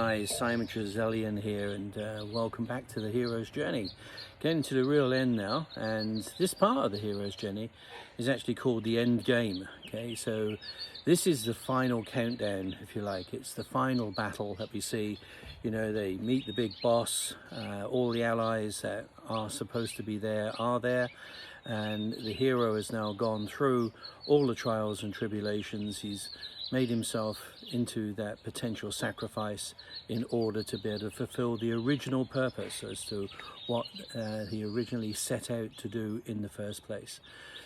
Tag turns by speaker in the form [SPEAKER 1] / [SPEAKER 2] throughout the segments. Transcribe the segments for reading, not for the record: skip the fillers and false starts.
[SPEAKER 1] Hi, Simon Trezelyan here, and welcome back to the hero's journey. Getting to the real end now, and this part of the hero's journey is actually called the end game. Okay, so this is the final countdown, if you like. It's the final battle that we see. You know, they meet the big boss, all the allies that are supposed to be there are there, and the hero has now gone through all the trials and tribulations. He's made himself into that potential sacrifice in order to be able to fulfill the original purpose as to what he originally set out to do in the first place.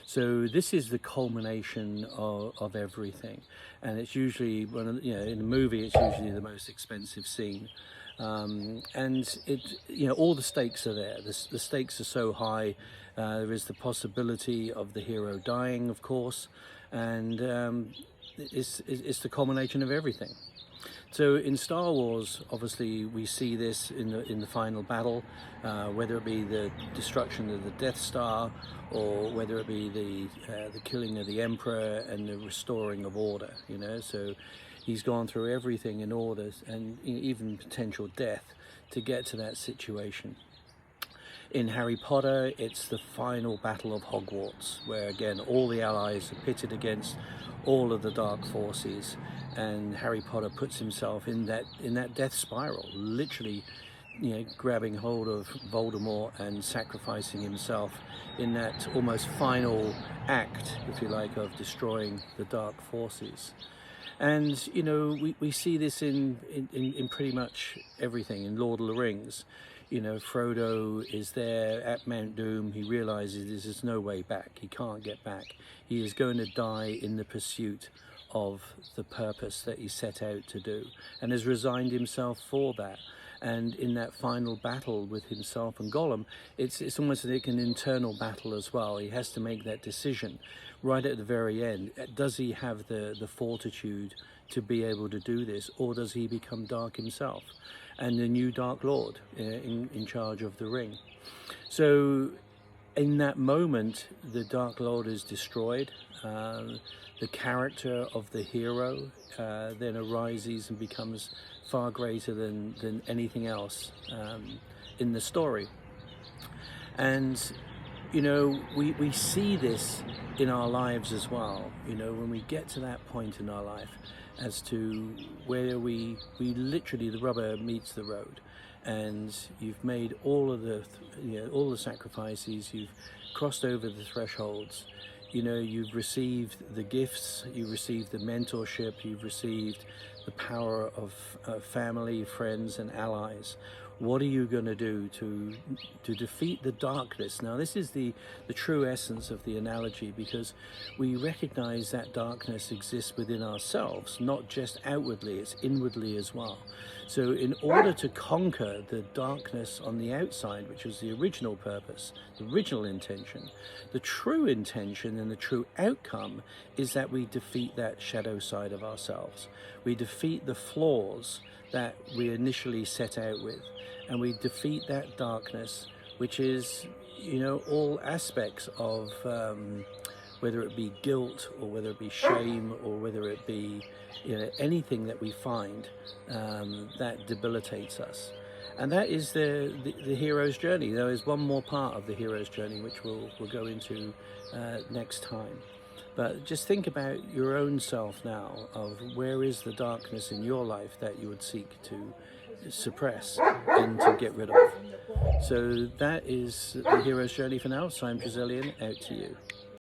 [SPEAKER 1] So this is the culmination of everything, and it's usually in a movie it's usually the most expensive scene. And all the stakes are there. The stakes are so high. There is the possibility of the hero dying, of course, and it's the culmination of everything. So in Star Wars, obviously, we see this in the final battle, whether it be the destruction of the Death Star, or whether it be the killing of the Emperor and the restoring of order. You know, so he's gone through everything in order, and even potential death, to get to that situation. In Harry Potter, it's the final battle of Hogwarts, where again all the allies are pitted against all of the dark forces, and Harry Potter puts himself in that death spiral, literally, grabbing hold of Voldemort and sacrificing himself in that almost final act, if you like, of destroying the dark forces. And we see this in pretty much everything. In Lord of the Rings, Frodo is there at Mount Doom. He realizes there's no way back. He can't get back. He is going to die in the pursuit of the purpose that he set out to do, and has resigned himself for that. And in that final battle with himself and Gollum, it's almost like an internal battle as well. He has to make that decision right at the very end. Does he have the fortitude to be able to do this, or does he become dark himself and the new Dark Lord in charge of the ring? So in that moment, the Dark Lord is destroyed. The character of the hero then arises and becomes far greater than anything else in the story. And we see this in our lives as well, when we get to that point in our life as to where we literally, the rubber meets the road, and you've made all of all the sacrifices, you've crossed over the thresholds, you've received the gifts, you've received the mentorship, you've received the power of family, friends and allies. What are you going to do to defeat the darkness? Now, this is the true essence of the analogy, because we recognize that darkness exists within ourselves, not just outwardly, it's inwardly as well. So in order to conquer the darkness on the outside, which was the original purpose, the original intention, the true intention and the true outcome is that we defeat that shadow side of ourselves. We defeat the flaws that we initially set out with, and we defeat that darkness, which is, all aspects of whether it be guilt, or whether it be shame, or whether it be anything that we find that debilitates us. And that is the hero's journey. There is one more part of the hero's journey which we'll go into next time. But just think about your own self now, of where is the darkness in your life that you would seek to suppress and to get rid of. So that is the hero's journey for now. Simon Trezelyan, out to you.